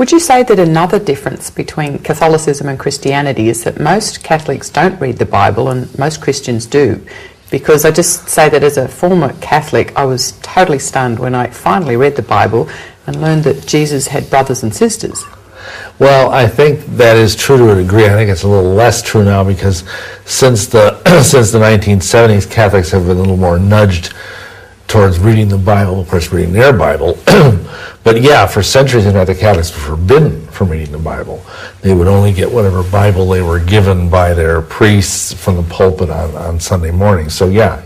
Would you say that another difference between Catholicism and Christianity is that most Catholics don't read the Bible and most Christians do? Because I just say that as a former Catholic, I was totally stunned when I finally read the Bible and learned that Jesus had brothers and sisters. Well, I think that is true to a degree. I think it's a little less true now because since the since the 1970s, Catholics have been a little more nudged towards reading the Bible, of course, reading their Bible. But yeah, for centuries, in fact, the Catholics were forbidden from reading the Bible. They would only get whatever Bible they were given by their priests from the pulpit on Sunday morning. So yeah,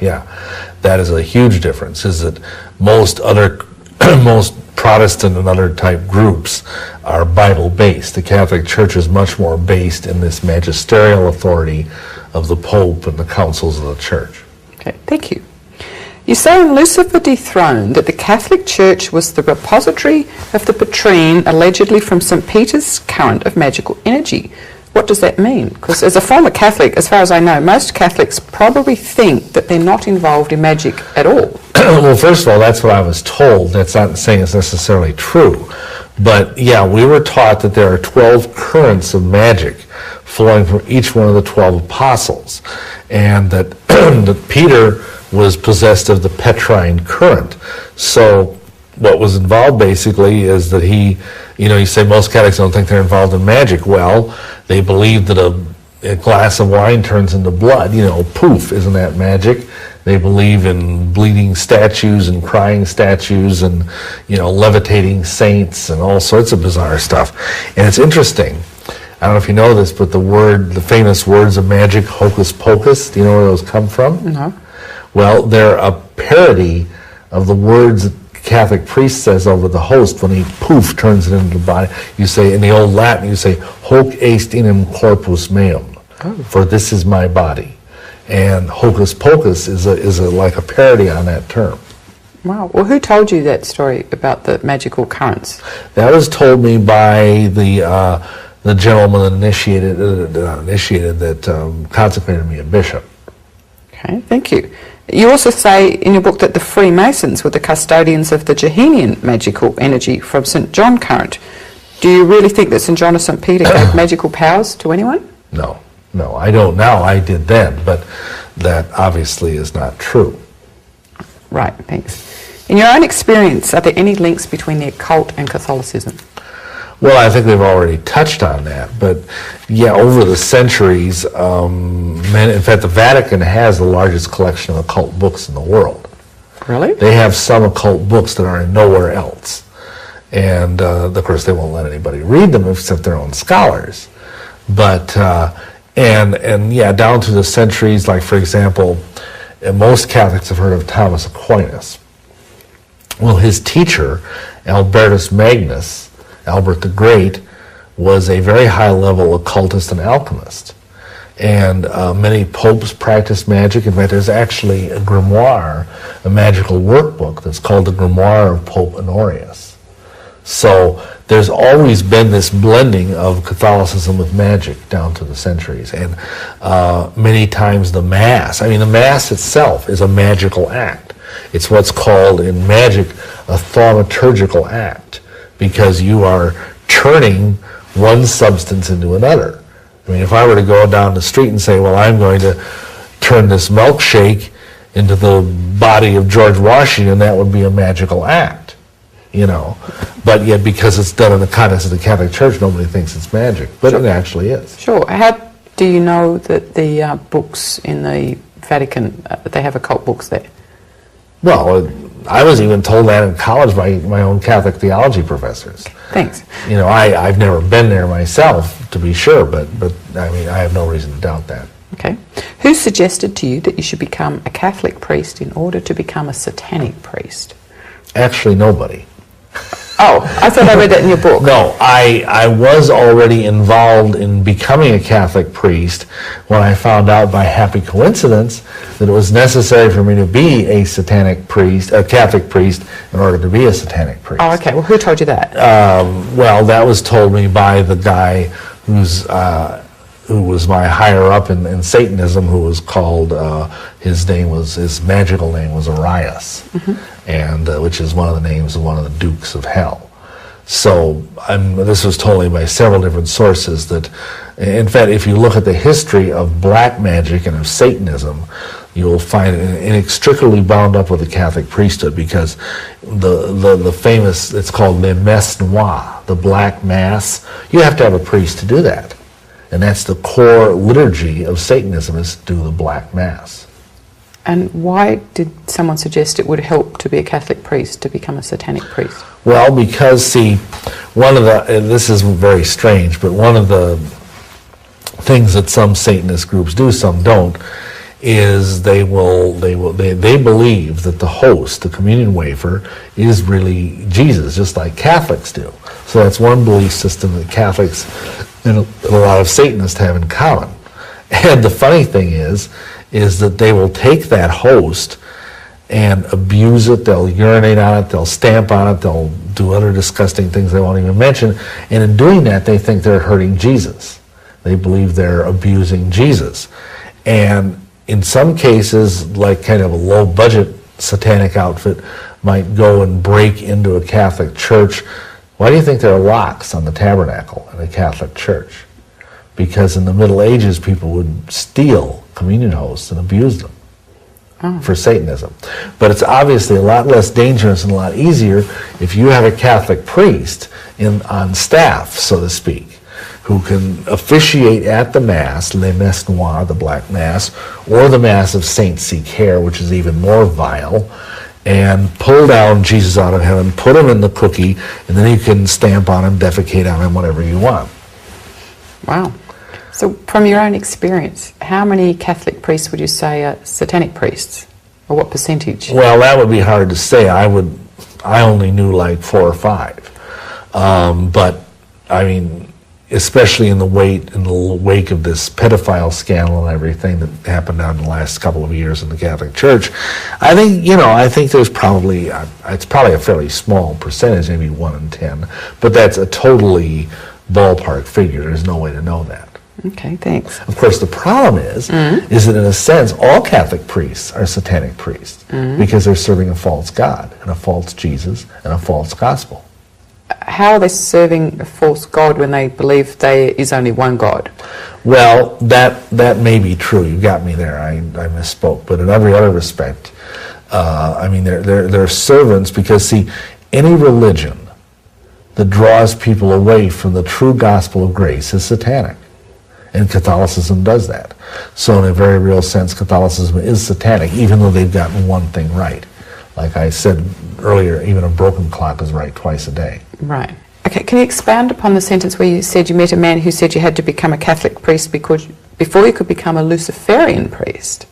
that is a huge difference, is that most Protestant and other type groups are Bible-based. The Catholic Church is much more based in this magisterial authority of the Pope and the councils of the Church. Okay, thank you. You say in Lucifer Dethroned that the Catholic Church was the repository of the Patrine allegedly from St. Peter's current of magical energy. What does that mean? Because as a former Catholic, as far as I know, most Catholics probably think that they're not involved in magic at all. Well, first of all, that's what I was told. That's not saying it's necessarily true. But yeah, we were taught that there are 12 currents of magic flowing from each one of the 12 apostles. And that, that Peter was possessed of the Petrine current. So what was involved basically is that you say most Catholics don't think they're involved in magic. Well, they believe that a glass of wine turns into blood. Poof, isn't that magic? They believe in bleeding statues and crying statues and, levitating saints and all sorts of bizarre stuff. And it's interesting. I don't know if you know this, but the famous words of magic, hocus pocus, do you know where those come from? No. Well, they're a parody of the words that the Catholic priest says over the host when he, poof, turns it into the body. You say, in the old Latin, you say, hoc est inem corpus meum, for this is my body. And hocus pocus is like a parody on that term. Wow. Well, who told you that story about the magical currents? That was told me by the gentleman that consecrated me a bishop. Okay, thank you. You also say in your book that the Freemasons were the custodians of the Johannine magical energy from St. John current. Do you really think that St. John or St. Peter gave magical powers to anyone? No, I don't now. I did then, but that obviously is not true. Right, thanks. In your own experience, are there any links between the occult and Catholicism? Well, I think they've already touched on that, but yeah, over the centuries, in fact, the Vatican has the largest collection of occult books in the world. Really? They have some occult books that are nowhere else. And, of course, they won't let anybody read them except their own scholars. But, and yeah, down through the centuries, like, for example, most Catholics have heard of Thomas Aquinas. Well, his teacher, Albertus Magnus, Albert the Great, was a very high-level occultist and alchemist. And many popes practiced magic. In fact, there's actually a grimoire, a magical workbook that's called the Grimoire of Pope Honorius. So there's always been this blending of Catholicism with magic down to the centuries. And many times the Mass, the Mass itself is a magical act. It's what's called in magic a thaumaturgical act, because you are turning one substance into another. If I were to go down the street and say, well, I'm going to turn this milkshake into the body of George Washington, that would be a magical act, But yet, because it's done in the context of the Catholic Church, nobody thinks it's magic, but it actually is. Sure. How do you know that the books in the Vatican, they have occult books there? Well, I was even told that in college by my own Catholic theology professors. Thanks. I've never been there myself, to be sure, but I have no reason to doubt that. Okay. Who suggested to you that you should become a Catholic priest in order to become a satanic priest? Actually, nobody. Oh, I thought I read that in your book. No, I was already involved in becoming a Catholic priest when I found out by happy coincidence that it was necessary for me to be a Catholic priest, in order to be a satanic priest. Oh, okay. Well, who told you that? Well, that was told me by the guy who was my higher up in Satanism, who was called, his magical name was Arius, and which is one of the names of one of the dukes of hell. So this was told me by several different sources that, in fact, if you look at the history of black magic and of Satanism, you'll find it inextricably bound up with the Catholic priesthood, because the famous, it's called Le Messe Noire, the Black Mass. You have to have a priest to do that. And that's the core liturgy of Satanism, is to do the Black Mass. And why did someone suggest it would help to be a Catholic priest to become a satanic priest? Well, because, see, and this is very strange, but one of the things that some Satanist groups do, some don't, is they believe that the host, the communion wafer, is really Jesus, just like Catholics do. So that's one belief system that Catholics and a lot of Satanists have in common. And the funny thing is that they will take that host and abuse it. They'll urinate on it, they'll stamp on it, they'll do other disgusting things they won't even mention. And in doing that, they think they're hurting Jesus. They believe they're abusing Jesus. And in some cases, like kind of a low-budget satanic outfit might go and break into a Catholic church. Why do you think there are locks on the tabernacle in a Catholic church? Because in the Middle Ages, people would steal communion hosts and abuse them for Satanism. But it's obviously a lot less dangerous and a lot easier if you have a Catholic priest on staff, so to speak, who can officiate at the Mass, Le Messe Noire, the Black Mass, or the Mass of Saint Seek-Care, which is even more vile, and pull down Jesus out of heaven, put him in the cookie, and then you can stamp on him, defecate on him, whatever you want. Wow. So from your own experience, how many Catholic priests would you say are satanic priests? Or what percentage? Well, that would be hard to say. I only knew like 4 or 5. But, especially in the wake of this pedophile scandal and everything that happened down the last couple of years in the Catholic Church, I think there's probably, it's probably a fairly small percentage, maybe 1 in 10, but that's a totally ballpark figure. There's no way to know that. Okay, thanks. Of course, the problem is that in a sense, all Catholic priests are satanic priests because they're serving a false God and a false Jesus and a false gospel. How are they serving a false God when they believe there is only one God? Well, that may be true. You got me there. I misspoke. But in every other respect, they're servants because, see, any religion that draws people away from the true gospel of grace is satanic. And Catholicism does that. So in a very real sense, Catholicism is satanic, even though they've gotten one thing right. Like I said earlier, even a broken clock is right twice a day. Right. Okay, can you expand upon the sentence where you said you met a man who said you had to become a Catholic priest before you could become a Luciferian priest?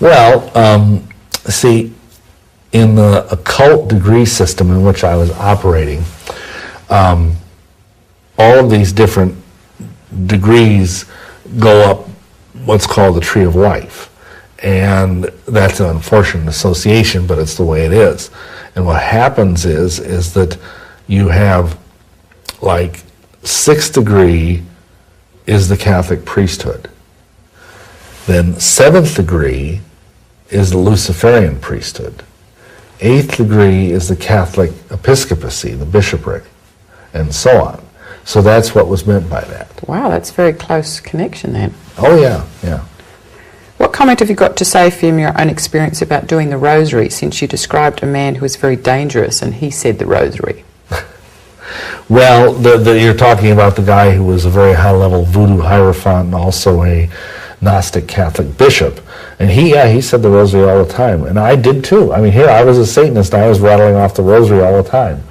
Well, see, in the occult degree system in which I was operating, All of these different degrees go up what's called the tree of life. And that's an unfortunate association, but it's the way it is. And what happens is that you have, like, 6th degree is the Catholic priesthood. Then 7th degree is the Luciferian priesthood. 8th degree is the Catholic episcopacy, the bishopric, and so on. So that's what was meant by that. Wow, that's a very close connection then. Oh, yeah, yeah. What comment have you got to say from your own experience about doing the rosary, since you described a man who was very dangerous and he said the rosary? Well, you're talking about the guy who was a very high-level voodoo hierophant and also a Gnostic Catholic bishop. And he said the rosary all the time. And I did too. I mean, here I was a Satanist. I was rattling off the rosary all the time.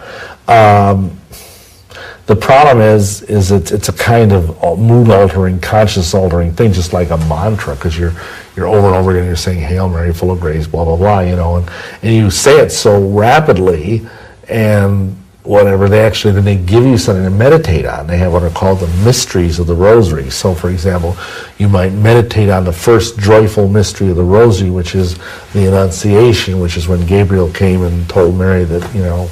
The problem is it's a kind of mood-altering, conscious-altering thing, just like a mantra, because you're over and over again, you're saying, Hail Mary, full of grace, blah, blah, blah, you know, and you say it so rapidly, and whatever, then they give you something to meditate on. They have what are called the mysteries of the rosary. So, for example, you might meditate on the first joyful mystery of the rosary, which is the Annunciation, which is when Gabriel came and told Mary that, you know,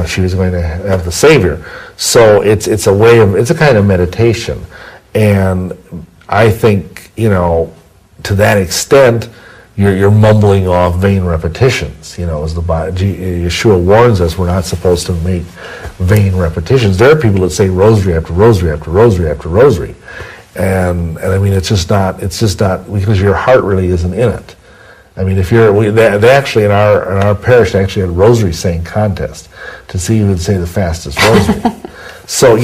she was going to have the Savior. So it's a kind of meditation. And I think, to that extent, you're mumbling off vain repetitions. As Yeshua warns us, we're not supposed to make vain repetitions. There are people that say rosary after rosary after rosary after rosary. And I mean, it's just not, because your heart really isn't in it. I mean, they actually in our parish, they actually had a rosary saying contest to see who would say the fastest rosary. So,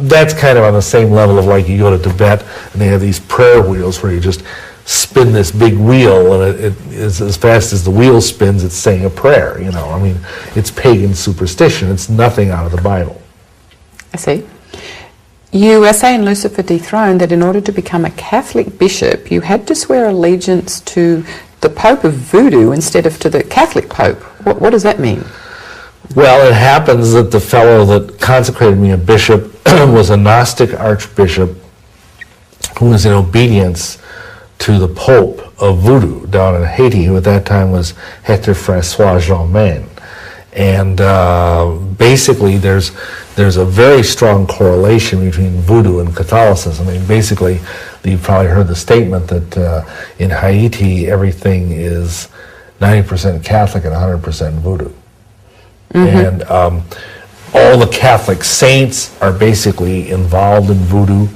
that's kind of on the same level of, like, you go to Tibet and they have these prayer wheels where you just spin this big wheel, and it is, as fast as the wheel spins, it's saying a prayer. I mean, it's pagan superstition. It's nothing out of the Bible. I see. You say in Lucifer Dethroned that in order to become a Catholic bishop, you had to swear allegiance to the Pope of Voodoo instead of to the Catholic Pope. What does that mean? Well, it happens that the fellow that consecrated me a bishop was a Gnostic archbishop who was in obedience to the Pope of Voodoo down in Haiti, who at that time was Hector Francois Germain. And basically, there's a very strong correlation between voodoo and Catholicism. I mean, basically, you've probably heard the statement that in Haiti, everything is 90% Catholic and 100% voodoo. Mm-hmm. And all the Catholic saints are basically involved in voodoo.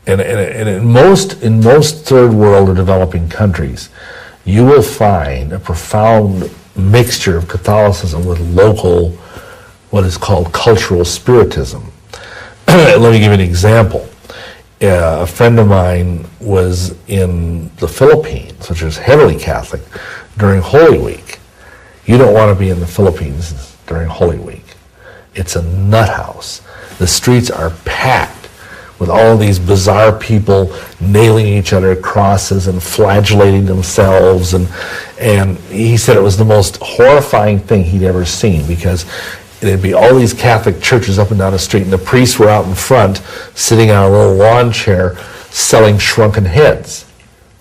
And in most third world or developing countries, you will find a profound mixture of Catholicism with local, what is called cultural spiritism. Let me give you an example. A friend of mine was in the Philippines, which is heavily Catholic, during Holy Week. You don't want to be in the Philippines during Holy Week. It's a nut house. The streets are packed with all these bizarre people nailing each other crosses and flagellating themselves, and he said it was the most horrifying thing he'd ever seen, because there'd be all these Catholic churches up and down the street, and the priests were out in front sitting on a little lawn chair selling shrunken heads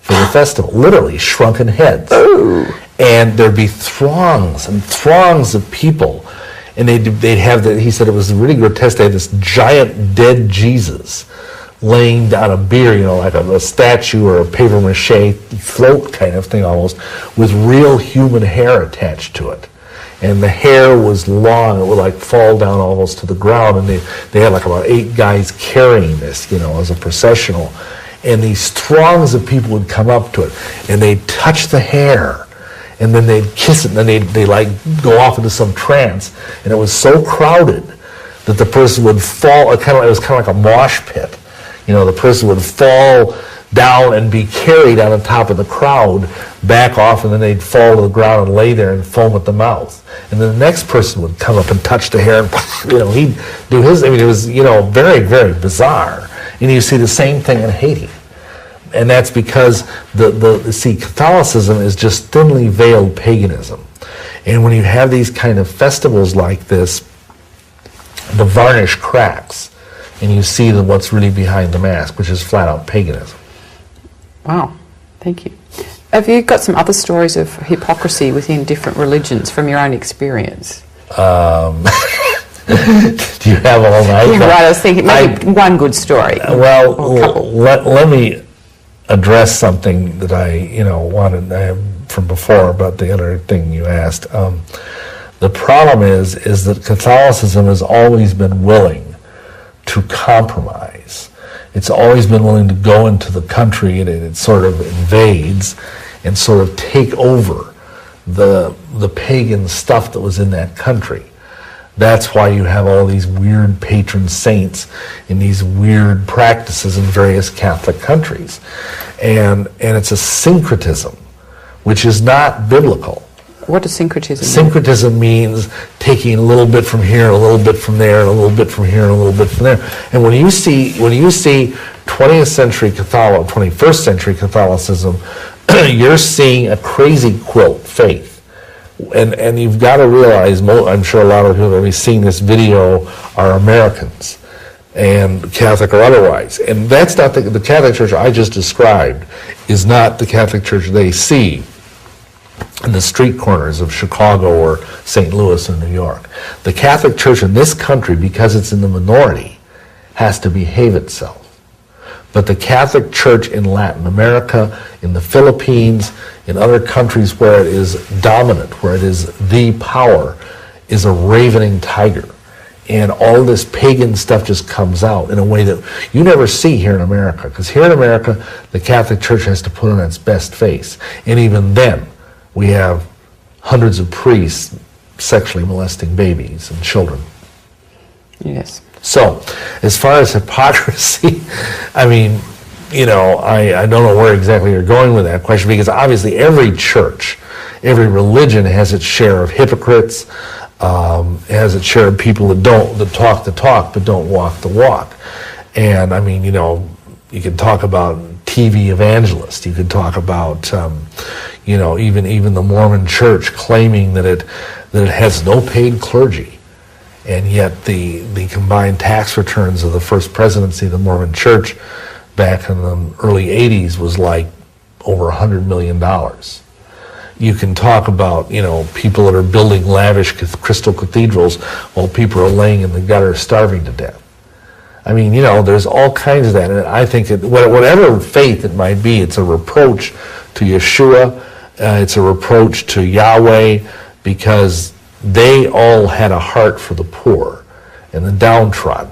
for the festival, literally shrunken heads. Ooh. And there'd be throngs and throngs of people. And they'd have he said it was really grotesque. They had this giant dead Jesus laying on a bier, like a statue or a paper mache float kind of thing almost, with real human hair attached to it. And the hair was long. It would like fall down almost to the ground. And they had like about 8 guys carrying this, as a processional. And these throngs of people would come up to it, and they'd touch the hair. And then they'd kiss it, and then they'd like go off into some trance. And it was so crowded that the person would fall. It was kind of like a mosh pit. The person would fall down and be carried on the top of the crowd, back off, and then they'd fall to the ground and lay there and foam at the mouth. And then the next person would come up and touch the hair, and he'd do his. I mean, it was very, very bizarre. And you see the same thing in Haiti. And that's because Catholicism is just thinly veiled paganism. And when you have these kind of festivals like this, the varnish cracks, and you see what's really behind the mask, which is flat out paganism. Wow, thank you. Have you got some other stories of hypocrisy within different religions from your own experience? Do you have all night? Yeah, right, I was thinking maybe one good story. Well, let me address something that I wanted from before about the other thing you asked. The problem is that Catholicism has always been willing to compromise. It's always been willing to go into the country, and it sort of invades and sort of take over the pagan stuff that was in that country. That's why you have all these weird patron saints and these weird practices in various Catholic countries. And it's a syncretism, which is not biblical. What does syncretism mean? Syncretism means taking a little bit from here, a little bit from there, and a little bit from here, and a little bit from there. And when you see 20th century 21st century Catholicism, you're seeing a crazy quilt faith. And you've got to realize, I'm sure a lot of people who have seen this video are Americans, and Catholic or otherwise. And that's not the Catholic Church I just described is not the Catholic Church they see in the street corners of Chicago or St. Louis or New York. The Catholic Church in this country, because it's in the minority, has to behave itself. But the Catholic Church in Latin America, in the Philippines, in other countries where it is dominant, where it is the power, is a ravening tiger. And all this pagan stuff just comes out in a way that you never see here in America. Because here in America, the Catholic Church has to put on its best face. And even then, we have hundreds of priests sexually molesting babies and children. Yes. So, as far as hypocrisy, I mean, I don't know where exactly you're going with that question, because obviously every church, every religion has its share of hypocrites, has its share of people that talk the talk but don't walk the walk. And I mean, you can talk about TV evangelists. You could talk about, even the Mormon Church claiming that it has no paid clergy. And yet the combined tax returns of the first presidency of the Mormon Church back in the early 80s was like over $100 million. You can talk about, people that are building lavish crystal cathedrals while people are laying in the gutter starving to death. I mean, there's all kinds of that. And I think whatever faith it might be, it's a reproach to Yeshua, it's a reproach to Yahweh, because they all had a heart for the poor and the downtrodden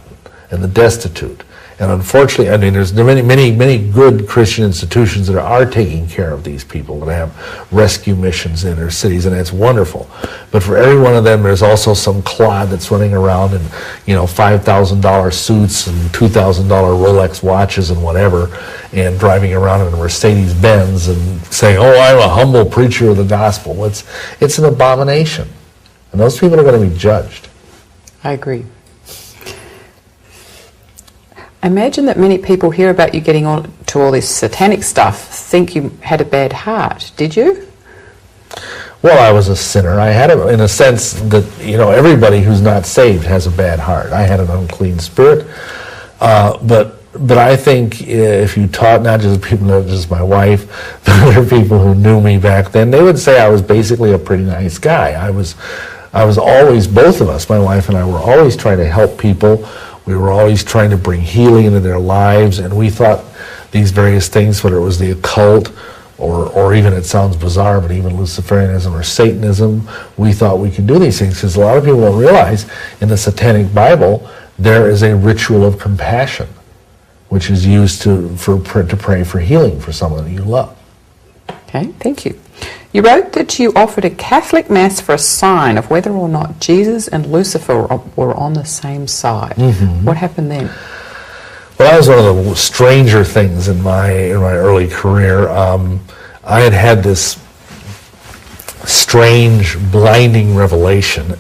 and the destitute. And unfortunately, I mean, there's many good Christian institutions that are taking care of these people, that have rescue missions in their cities, and that's wonderful. But for every one of them, there's also some clod that's running around in, $5,000 suits and $2,000 Rolex watches and whatever, and driving around in a Mercedes-Benz and saying, "Oh, I'm a humble preacher of the gospel." It's an abomination, and those people are going to be judged. I agree. I imagine that many people hear about you getting on to all this satanic stuff think you had a bad heart. Did you? Well, I was a sinner. I had it in a sense that, everybody who's not saved has a bad heart. I had an unclean spirit. But I think if you taught not just people, not just my wife, but other people who knew me back then, they would say I was basically a pretty nice guy. I was always, both of us, my wife and I, were always trying to help people. We were always trying to bring healing into their lives, and we thought these various things, whether it was the occult or even, it sounds bizarre, but even Luciferianism or Satanism, we thought we could do these things, because a lot of people don't realize in the Satanic Bible there is a ritual of compassion, which is used to pray for healing for someone that you love. Okay, thank you. You wrote that you offered a Catholic Mass for a sign of whether or not Jesus and Lucifer were on the same side. Mm-hmm. What happened then? Well, that was one of the stranger things in my early career. I had this strange, blinding revelation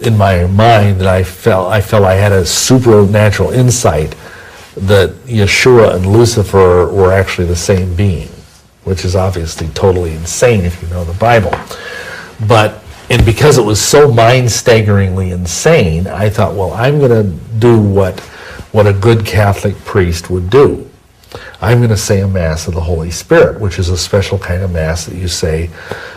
in my mind that I felt I had a supernatural insight that Yeshua and Lucifer were actually the same being, which is obviously totally insane if you know the Bible. And because it was so mind-staggeringly insane, I thought, well, I'm going to do what a good Catholic priest would do. I'm going to say a Mass of the Holy Spirit, which is a special kind of Mass that you say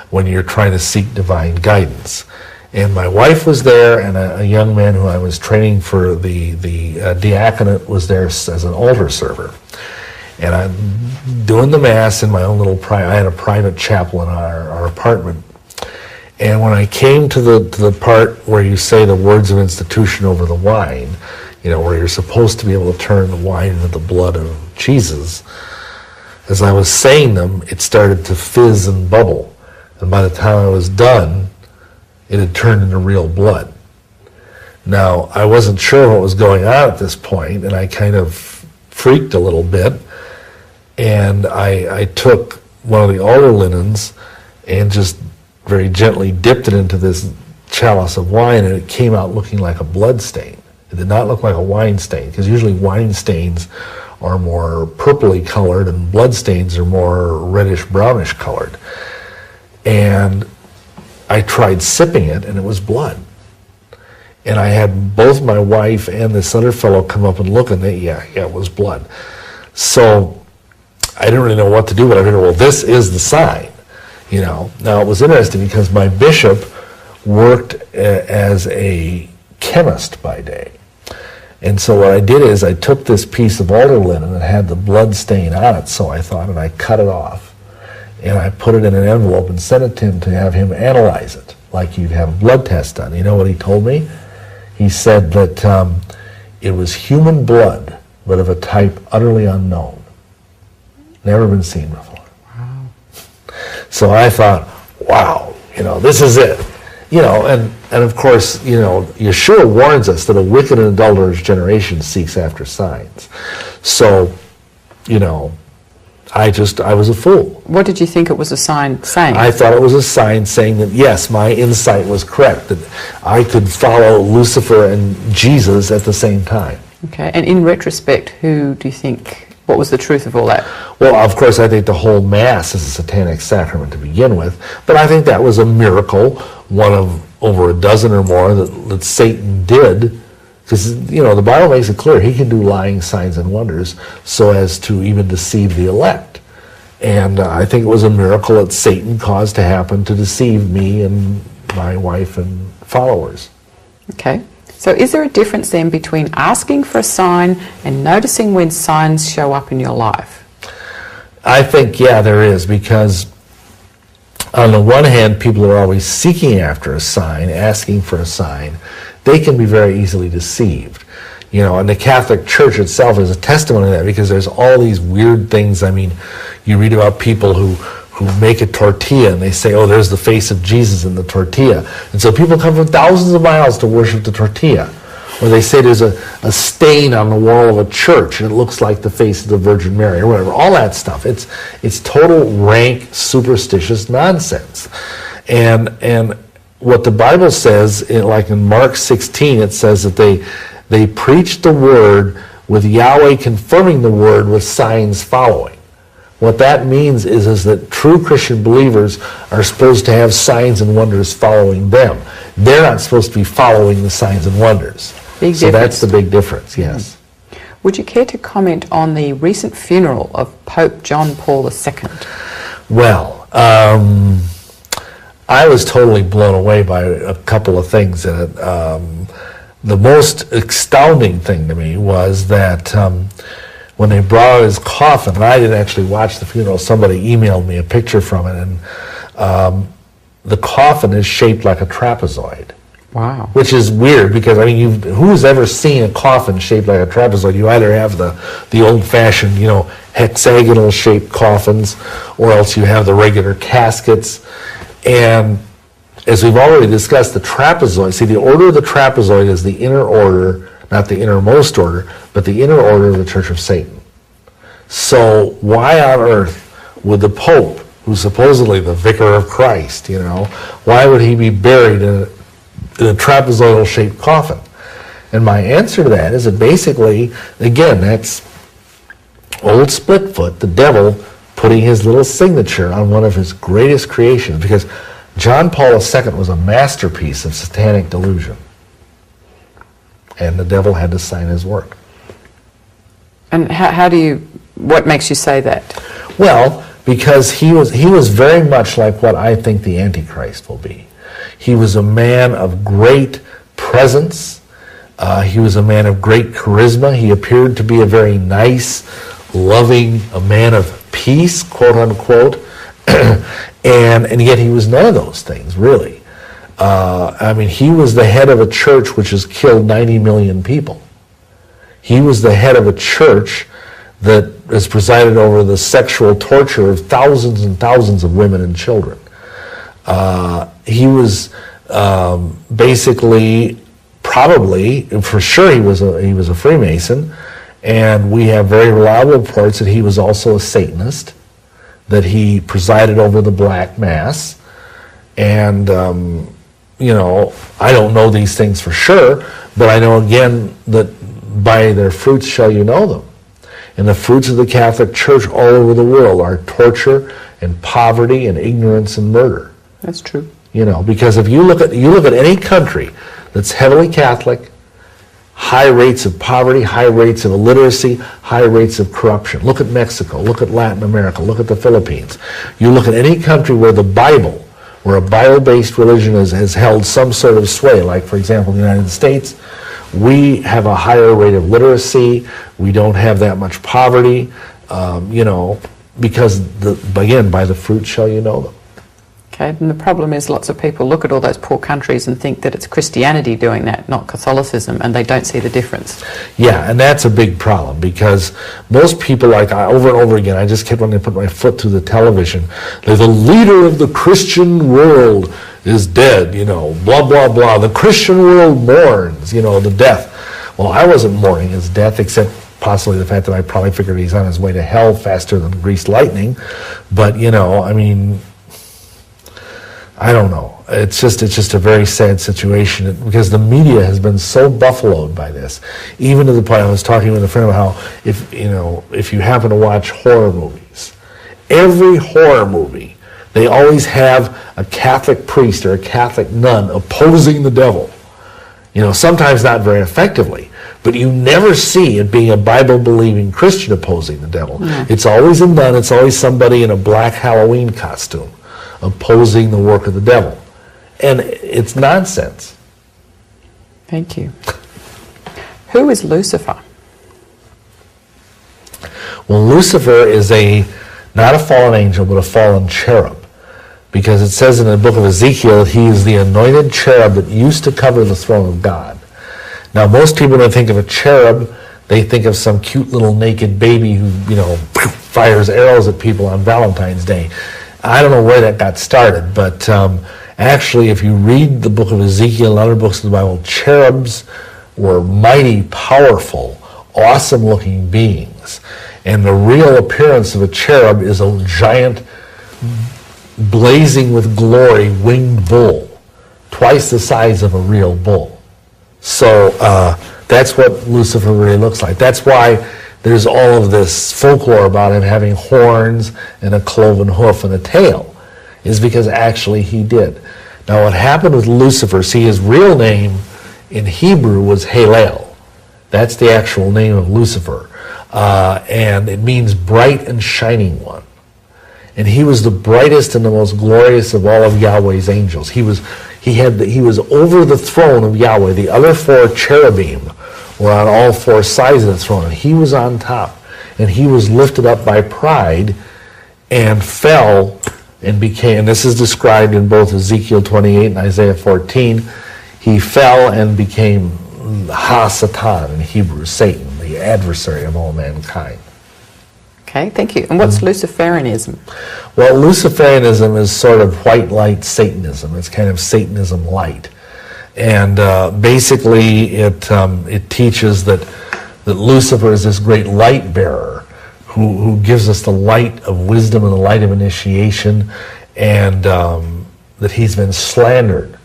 when you're trying to seek divine guidance. And my wife was there, and a young man who I was training for the diaconate was there as an altar server. And I'm doing the Mass in my own little I had a private chapel in our apartment. And when I came to the part where you say the words of institution over the wine, where you're supposed to be able to turn the wine into the blood of Jesus, as I was saying them, it started to fizz and bubble. And by the time I was done, it had turned into real blood. Now, I wasn't sure what was going on at this point, and I kind of freaked a little bit. And I took one of the altar linens and just very gently dipped it into this chalice of wine, and it came out looking like a blood stain. It did not look like a wine stain, because usually wine stains are more purpley colored and blood stains are more reddish brownish colored. And I tried sipping it, and it was blood. And I had both my wife and this other fellow come up and look, and it was blood. So I didn't really know what to do, but I figured, well, this is the sign. Now it was interesting because my bishop worked as a chemist by day. And so what I did is I took this piece of altar linen that had the blood stain on it, so I thought, and I cut it off. And I put it in an envelope and sent it to him to have him analyze it, like you'd have a blood test done. You know what he told me? He said that it was human blood, but of a type utterly unknown. Never been seen before. So I thought, wow, this is it. And of course, Yeshua warns us that a wicked and adulterous generation seeks after signs. So, I was a fool. What did you think it was a sign saying? I thought it was a sign saying that, yes, my insight was correct, that I could follow Lucifer and Jesus at the same time. Okay, and in retrospect, who do you think, what was the truth of all that? Well, of course, I think the whole Mass is a satanic sacrament to begin with, but I think that was a miracle, one of over a dozen or more that Satan did, because, the Bible makes it clear he can do lying signs and wonders so as to even deceive the elect. And I think it was a miracle that Satan caused to happen to deceive me and my wife and followers. Okay. So is there a difference then between asking for a sign and noticing when signs show up in your life? I think, there is, because on the one hand, people are always seeking after a sign, asking for a sign. They can be very easily deceived. And the Catholic Church itself is a testimony to that, because there's all these weird things. I mean, you read about people who make a tortilla and they say, oh, there's the face of Jesus in the tortilla. And so people come from thousands of miles to worship the tortilla. Or they say there's a stain on the wall of a church and it looks like the face of the Virgin Mary or whatever. All that stuff. It's total rank, superstitious nonsense. And what the Bible says, like in Mark 16, it says that they preach the word with Yahweh confirming the word with signs following. What that means is that true Christian believers are supposed to have signs and wonders following them. They're not supposed to be following the signs and wonders. Big so difference. That's the big difference, yes. Would you care to comment on the recent funeral of Pope John Paul II? Well, I was totally blown away by a couple of things in it. The most astounding thing to me was that when they brought out his coffin, and I didn't actually watch the funeral, somebody emailed me a picture from it, and the coffin is shaped like a trapezoid. Wow. Which is weird, because, who's ever seen a coffin shaped like a trapezoid? You either have the old-fashioned, hexagonal-shaped coffins, or else you have the regular caskets. And as we've already discussed, the trapezoid, the order of the trapezoid is the inner order, not the innermost order, but the inner order of the Church of Satan. So why on earth would the Pope, who's supposedly the vicar of Christ, why would he be buried in a trapezoidal-shaped coffin? And my answer to that is that basically, again, that's old Splitfoot, the devil, putting his little signature on one of his greatest creations, because John Paul II was a masterpiece of satanic delusion. And the devil had to sign his work. And what makes you say that? Well, because he was very much like what I think the Antichrist will be. He was a man of great presence. He was a man of great charisma. He appeared to be a very nice, loving, a man of peace, quote unquote. and yet he was none of those things, really. He was the head of a church which has killed 90 million people. He was the head of a church that has presided over the sexual torture of thousands and thousands of women and children. He was basically, probably, for sure, he was a Freemason, and we have very reliable reports that he was also a Satanist, that he presided over the Black Mass, and I don't know these things for sure, but I know again that by their fruits shall you know them. And the fruits of the Catholic Church all over the world are torture and poverty and ignorance and murder. That's true. Because if you look at any country that's heavily Catholic, high rates of poverty, high rates of illiteracy, high rates of corruption. Look at Mexico, look at Latin America, look at the Philippines. You look at any country where the Bible, where a Bible-based religion has held some sort of sway, like for example in the United States, we have a higher rate of literacy, we don't have that much poverty, because, again, by the fruit shall you know them. Okay, and the problem is lots of people look at all those poor countries and think that it's Christianity doing that, not Catholicism, and they don't see the difference. Yeah, and that's a big problem, because most people, over and over again, I just kept wanting to put my foot through the television, they're the leader of the Christian world is dead, blah, blah, blah. The Christian world mourns, the death. Well, I wasn't mourning his death, except possibly the fact that I probably figured he's on his way to hell faster than greased lightning. But, I don't know. It's just a very sad situation, because the media has been so buffaloed by this. Even to the point, I was talking with a friend about how if you happen to watch horror movies, every horror movie, they always have a Catholic priest or a Catholic nun opposing the devil. Sometimes not very effectively, but you never see it being a Bible-believing Christian opposing the devil. Mm. It's always a nun, it's always somebody in a black Halloween costume opposing the work of the devil. And it's nonsense. Thank you. Who is Lucifer? Well, Lucifer is not a fallen angel, but a fallen cherub. Because it says in the book of Ezekiel, he is the anointed cherub that used to cover the throne of God. Now, most people, when they think of a cherub, they think of some cute little naked baby who, fires arrows at people on Valentine's Day. I don't know where that got started, but actually, if you read the book of Ezekiel and other books of the Bible, cherubs were mighty, powerful, awesome-looking beings. And the real appearance of a cherub is a giant, blazing with glory, winged bull, twice the size of a real bull. So that's what Lucifer really looks like. That's why there's all of this folklore about him having horns and a cloven hoof and a tail, is because actually he did. Now what happened with Lucifer, see, his real name in Hebrew was Halel. That's the actual name of Lucifer. And it means bright and shining one. And he was the brightest and the most glorious of all of Yahweh's angels. He was over the throne of Yahweh. The other four cherubim were on all four sides of the throne, and he was on top. And he was lifted up by pride and fell and became, and this is described in both Ezekiel 28 and Isaiah 14, he fell and became Ha-Satan in Hebrew, Satan, the adversary of all mankind. Okay, thank you. And what's Luciferianism? Well, Luciferianism is sort of white light Satanism. It's kind of Satanism light. And basically it teaches that Lucifer is this great light bearer who gives us the light of wisdom and the light of initiation, and that he's been slandered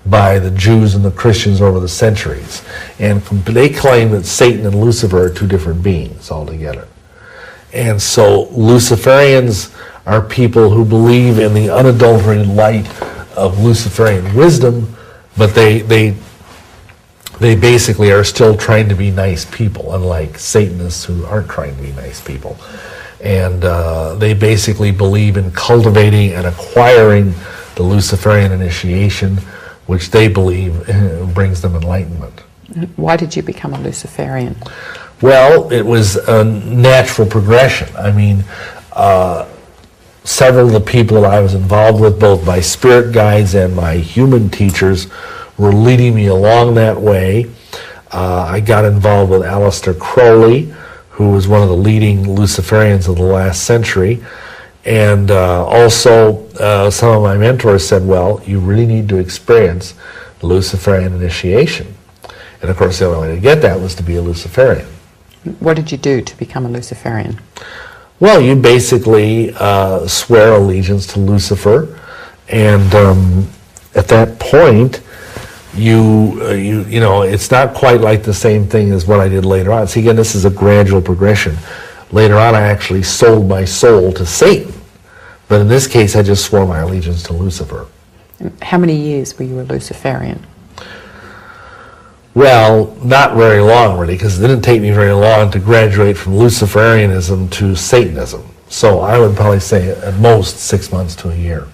by the Jews and the Christians over the centuries. And they claim that Satan and Lucifer are two different beings altogether. And so Luciferians are people who believe in the unadulterated light of Luciferian wisdom, but they basically are still trying to be nice people, unlike Satanists who aren't trying to be nice people. And they basically believe in cultivating and acquiring the Luciferian initiation, which they believe brings them enlightenment. Why did you become a Luciferian? Well, it was a natural progression. I mean, several of the people that I was involved with, both my spirit guides and my human teachers, were leading me along that way. I got involved with Aleister Crowley, who was one of the leading Luciferians of the last century. And also, some of my mentors said, well, you really need to experience the Luciferian initiation. And of course, the only way to get that was to be a Luciferian. What did you do to become a Luciferian? Well, you basically swear allegiance to Lucifer, and at that point, you know, it's not quite like the same thing as what I did later on. See, again, this is a gradual progression. Later on, I actually sold my soul to Satan, but in this case, I just swore my allegiance to Lucifer. How many years were you a Luciferian? Well, not very long, really, because it didn't take me very long to graduate from Luciferianism to Satanism. So I would probably say at most 6 months to a year.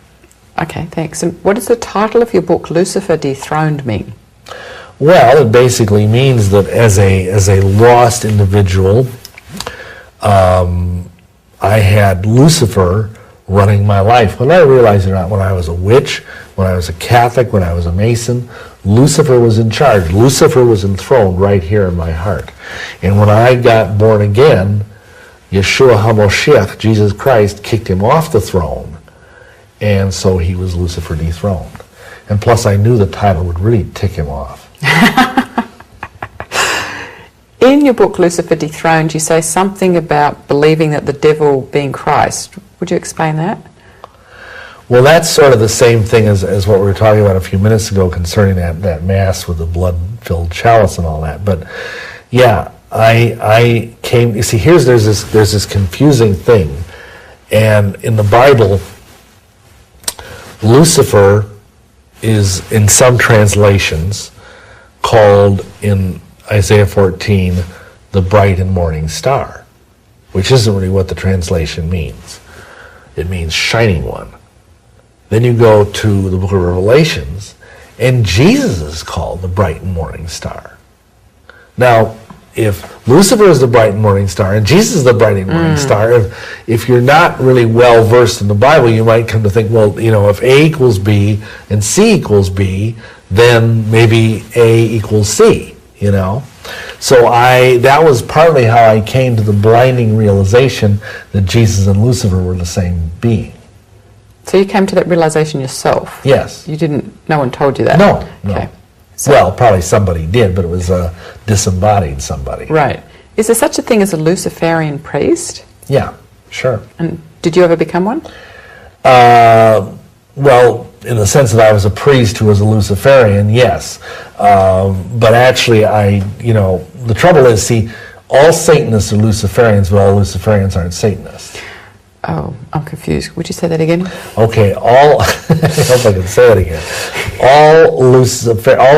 Okay, thanks. And what does the title of your book, Lucifer Dethroned, mean? Well, it basically means that as a lost individual, I had Lucifer running my life. When I realized it or not, when I was a witch, when I was a Catholic, when I was a Mason, Lucifer was in charge. Lucifer was enthroned right here in my heart. And when I got born again, Yeshua HaMoshiach, Jesus Christ, kicked him off the throne. And so he was Lucifer dethroned. And plus I knew the title would really tick him off. In your book, Lucifer Dethroned, you say something about believing that the devil being Christ. Would you explain that? Well, that's sort of the same thing as what we were talking about a few minutes ago concerning that Mass with the blood-filled chalice and all that. But yeah, I came, you see, there's this confusing thing. And in the Bible, Lucifer is, in some translations, called in Isaiah 14, the bright and morning star, which isn't really what the translation means. It means shining one. Then you go to the book of Revelations, and Jesus is called the bright and morning star. Now, if Lucifer is the bright and morning star, and Jesus is the bright and morning star, if you're not really well versed in the Bible, you might come to think, well, you know, if A equals B and C equals B, then maybe A equals C, you know? So that was partly how I came to the blinding realization that Jesus and Lucifer were the same being. So you came to that realization yourself? Yes. No one told you that? No. Okay. So, well, probably somebody did, but it was a disembodied somebody. Right. Is there such a thing as a Luciferian priest? Yeah, sure. And did you ever become one? Well, in the sense that I was a priest who was a Luciferian, yes. But actually, the trouble is, see, all Satanists are Luciferians, but all Luciferians aren't Satanists. Oh, I'm confused. Would you say that again? Okay, I hope I can say it again. All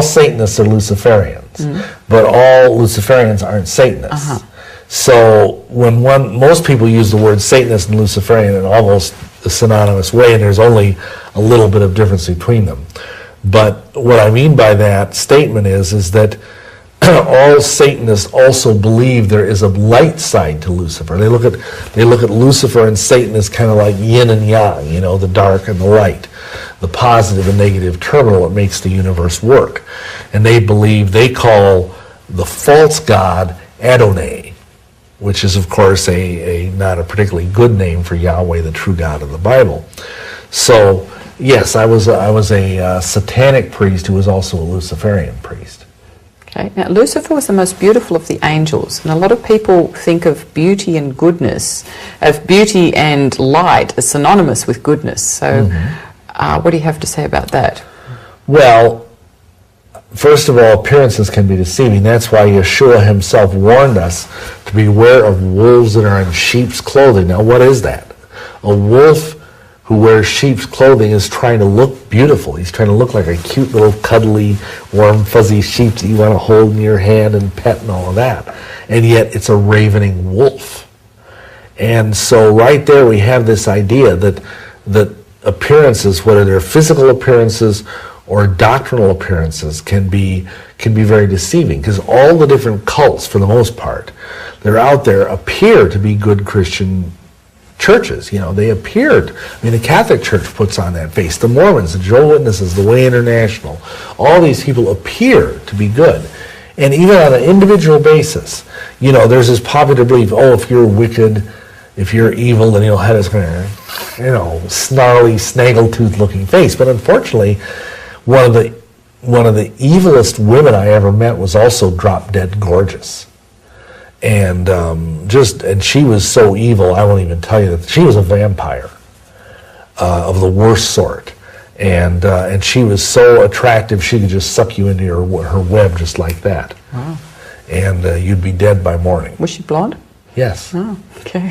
Satanists are Luciferians, but all Luciferians aren't Satanists. Uh-huh. So when most people use the word Satanist and Luciferian in almost a synonymous way, and there's only a little bit of difference between them. But what I mean by that statement is that all Satanists also believe there is a light side to Lucifer. They look at Lucifer and Satan as kind of like yin and yang, you know, the dark and the light, the positive and negative terminal that makes the universe work. And they call the false god Adonai, which is of course not a particularly good name for Yahweh, the true God of the Bible. So yes, I was a satanic priest who was also a Luciferian priest. Okay. Now, Lucifer was the most beautiful of the angels, and a lot of people think of beauty and goodness, of beauty and light as synonymous with goodness. So what do you have to say about that? Well, first of all, appearances can be deceiving. That's why Yeshua himself warned us to beware of wolves that are in sheep's clothing. Now, what is that? A wolf who wears sheep's clothing is trying to look beautiful. He's trying to look like a cute little cuddly, warm, fuzzy sheep that you want to hold in your hand and pet and all of that. And yet it's a ravening wolf. And so right there we have this idea that appearances, whether they're physical appearances or doctrinal appearances, can be very deceiving, because all the different cults, for the most part, they're out there, appear to be good Christian churches. They appeared. The Catholic Church puts on that face. The Mormons, the Jehovah's Witnesses, the Way International, all these people appear to be good. And even on an individual basis, there's this popular belief, if you're wicked, if you're evil, then you'll have this kind of, snarly, snaggletooth looking face. But unfortunately, one of the evilest women I ever met was also drop dead gorgeous. And and she was so evil, I won't even tell you that she was a vampire of the worst sort. And she was so attractive, she could just suck you into her web just like that. Wow. And you'd be dead by morning. Was she blonde? Yes. Oh, okay.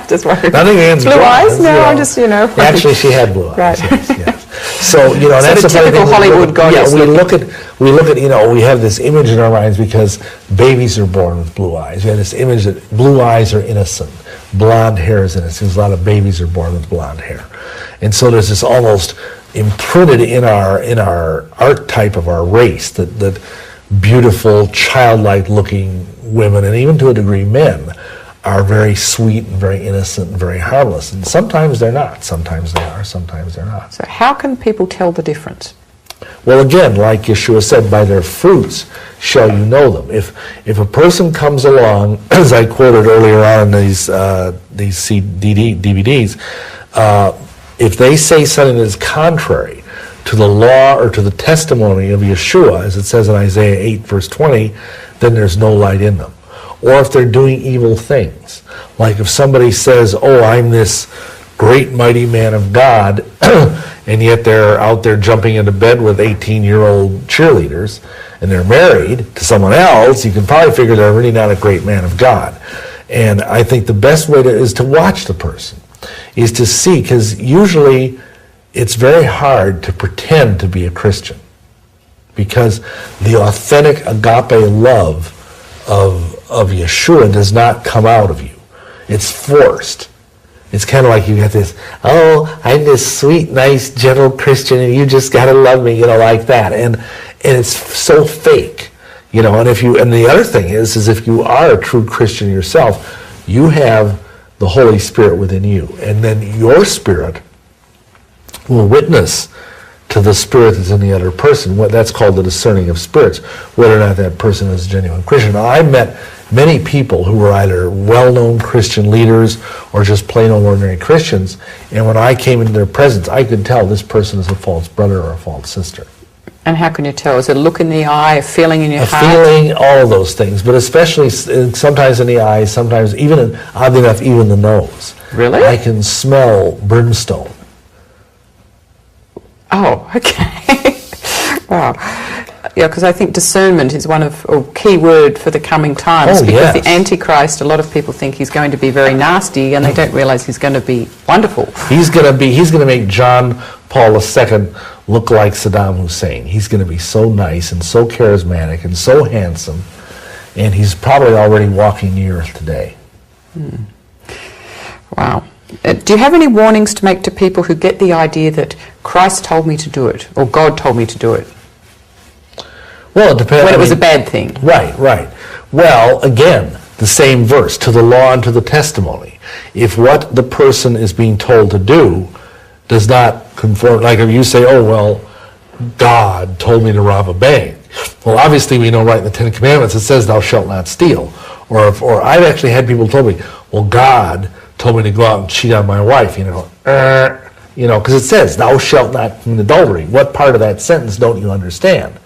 Just worried. Nothing against blue eyes? No, I'm just, Actually, she had blue eyes. Right. Yes. So, that's the typical Hollywood goddess. Yeah, we look at, we have this image in our minds because babies are born with blue eyes. We have this image that blue eyes are innocent, blonde hair is innocent. A lot of babies are born with blonde hair. And so there's this almost imprinted in our archetype of our race that beautiful, childlike looking women, and even to a degree men, are very sweet and very innocent and very harmless. And sometimes they're not. Sometimes they are. Sometimes they're not. So how can people tell the difference? Well, again, like Yeshua said, by their fruits shall you know them. If a person comes along, as I quoted earlier on in these DVDs, if they say something that is contrary to the law or to the testimony of Yeshua, as it says in Isaiah 8, verse 20, then there's no light in them. Or if they're doing evil things, like if somebody says, I'm this great mighty man of God, and yet they're out there jumping into bed with 18-year-old cheerleaders, and they're married to someone else, you can probably figure they're really not a great man of God. And I think the best way is to watch the person, is to see, because usually it's very hard to pretend to be a Christian, because the authentic agape love of Yeshua does not come out of you. It's forced. It's kind of like you got this, I'm this sweet, nice, gentle Christian, and you just got to love me, like that. And it's so fake, And the other thing is if you are a true Christian yourself, you have the Holy Spirit within you, and then your spirit will witness to the spirit that's in the other person. That's called the discerning of spirits, whether or not that person is a genuine Christian. Now, I met many people who were either well-known Christian leaders or just plain old ordinary Christians, and when I came into their presence, I could tell this person is a false brother or a false sister. And how can you tell? Is it a look in the eye, a feeling in your heart? A feeling, all of those things, but especially sometimes in the eyes, sometimes even, oddly enough, even the nose. Really? I can smell brimstone. Oh, okay. Wow. Yeah, because I think discernment is a key word for the coming times. Because the Antichrist, a lot of people think he's going to be very nasty, and they don't realize he's going to be wonderful. He's going to make John Paul II look like Saddam Hussein. He's going to be so nice and so charismatic and so handsome, and he's probably already walking the earth today. Wow. Do you have any warnings to make to people who get the idea that Christ told me to do it, or God told me to do it? Well, it depends. When it was a bad thing. Right. Well, again, the same verse, to the law and to the testimony. If what the person is being told to do does not conform, like if you say, God told me to rob a bank. Well, obviously we know right in the Ten Commandments it says, thou shalt not steal. Or I've actually had people tell me, God told me to go out and cheat on my wife, because it says, thou shalt not commit adultery. What part of that sentence don't you understand?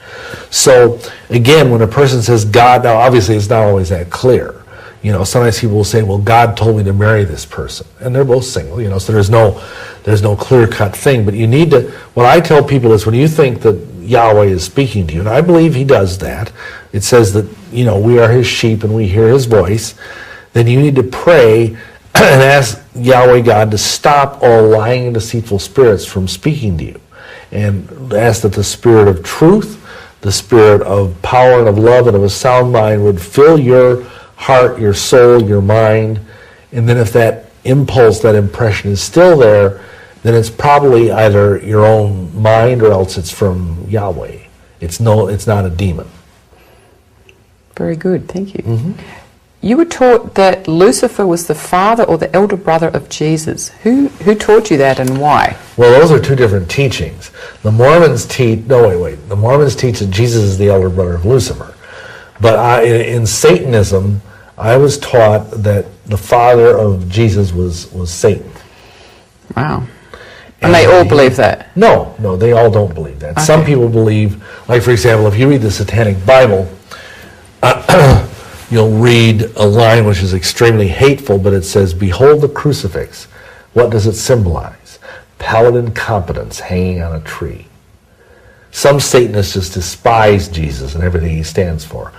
So, again, when a person says God, now obviously it's not always that clear. Sometimes people will say, God told me to marry this person. And they're both single, so there's no clear-cut thing. But you need to, what I tell people is when you think that Yahweh is speaking to you, and I believe he does that, it says that, we are his sheep and we hear his voice, then you need to pray and ask Yahweh God to stop all lying and deceitful spirits from speaking to you. And ask that the spirit of truth, the spirit of power and of love and of a sound mind would fill your heart, your soul, your mind. And then if that impulse, that impression is still there, then it's probably either your own mind or else it's from Yahweh. It's not a demon. Very good, thank you. Mm-hmm. You were taught that Lucifer was the father or the elder brother of Jesus. Who taught you that and why? Well, those are two different teachings. The Mormons teach, the Mormons teach that Jesus is the elder brother of Lucifer. But in Satanism, I was taught that the father of Jesus was Satan. Wow. And they all believe that? No, they all don't believe that. Okay. Some people believe, like for example, if you read the Satanic Bible, you'll read a line which is extremely hateful, but it says, "Behold the crucifix." What does it symbolize? Pallid incompetence hanging on a tree. Some Satanists just despise Jesus and everything he stands for.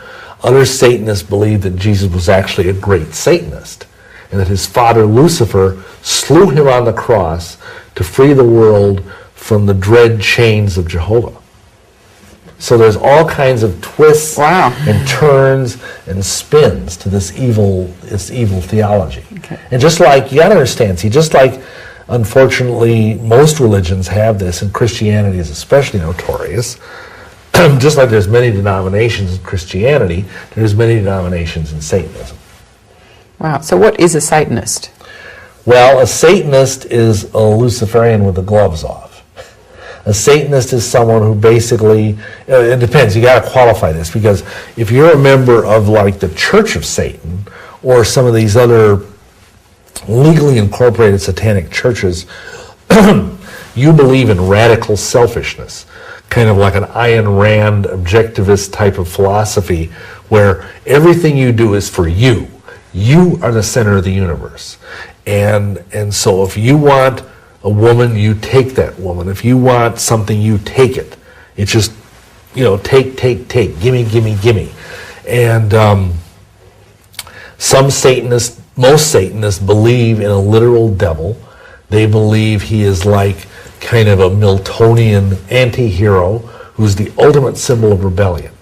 Other Satanists believe that Jesus was actually a great Satanist, and that his father Lucifer slew him on the cross to free the world from the dread chains of Jehovah. So there's all kinds of twists and turns and spins to this evil theology. Okay. And just like, you got to understand, just like unfortunately most religions have this, and Christianity is especially notorious, just like there's many denominations in Christianity, there's many denominations in Satanism. Wow, so what is a Satanist? Well, a Satanist is a Luciferian with the gloves off. A Satanist is someone who basically, it depends, you got to qualify this, because if you're a member of like the Church of Satan or some of these other legally incorporated satanic churches, you believe in radical selfishness, kind of like an Ayn Rand objectivist type of philosophy where everything you do is for you. You are the center of the universe. And so if you want a woman, you take that woman. If you want something, you take it. It's just, take, gimme. And most Satanists believe in a literal devil. They believe he is like kind of a Miltonian anti-hero who's the ultimate symbol of rebellion.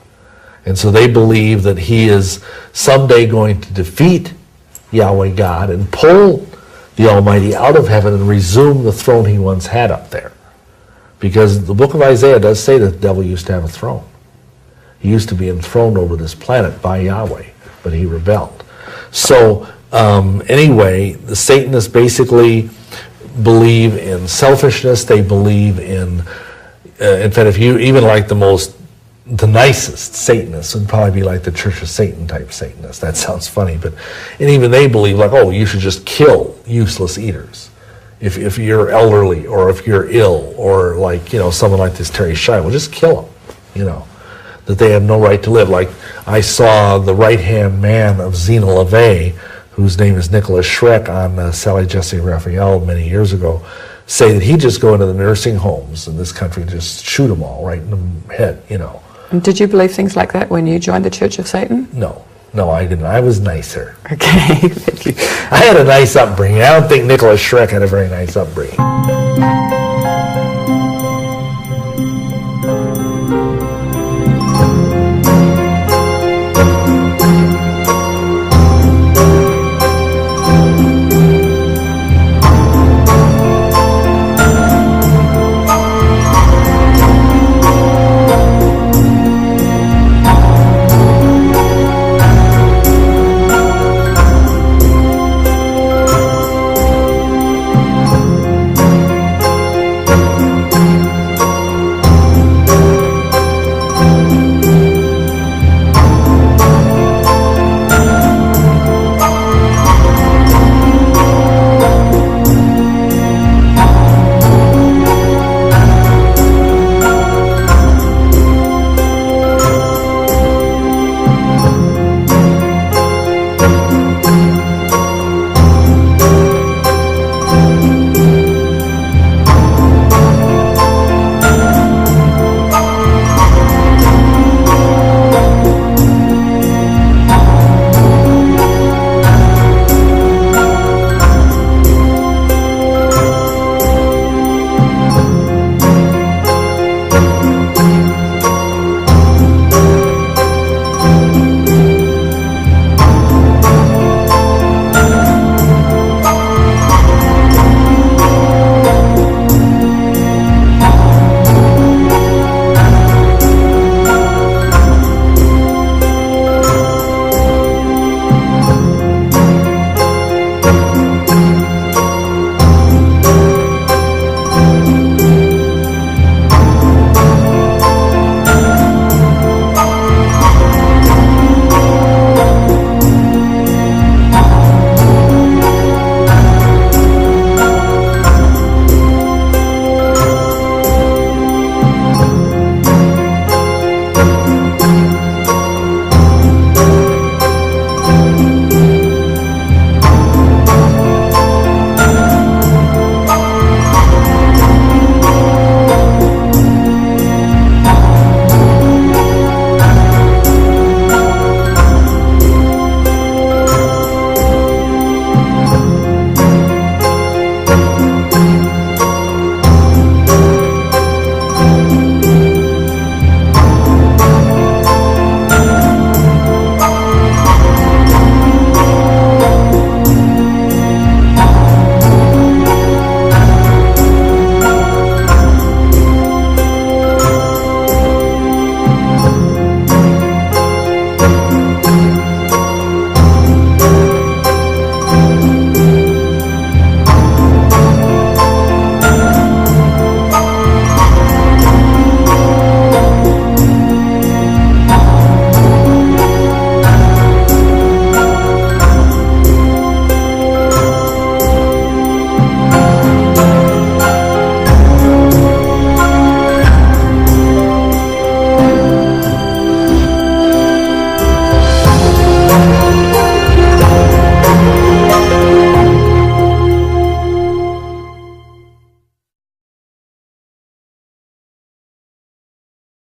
And so they believe that he is someday going to defeat Yahweh God and pull the Almighty out of heaven and resume the throne he once had up there. Because the book of Isaiah does say that the devil used to have a throne. He used to be enthroned over this planet by Yahweh, but he rebelled. So anyway, the Satanists basically believe in selfishness. They believe in fact, if you even like the nicest Satanists would probably be like the Church of Satan type Satanists. That sounds funny, and even they believe like, you should just kill useless eaters. If you're elderly or if you're ill or like, someone like this Terry Shine, well, just kill them, that they have no right to live. Like I saw the right-hand man of Zena LaVey, whose name is Nicholas Schreck on Sally Jesse Raphael many years ago, say that he'd just go into the nursing homes in this country and just shoot them all right in the head, And did you believe things like that when you joined the Church of Satan? No, I didn't. I was nicer. Okay, thank you. I had a nice upbringing. I don't think Nicholas Schreck had a very nice upbringing.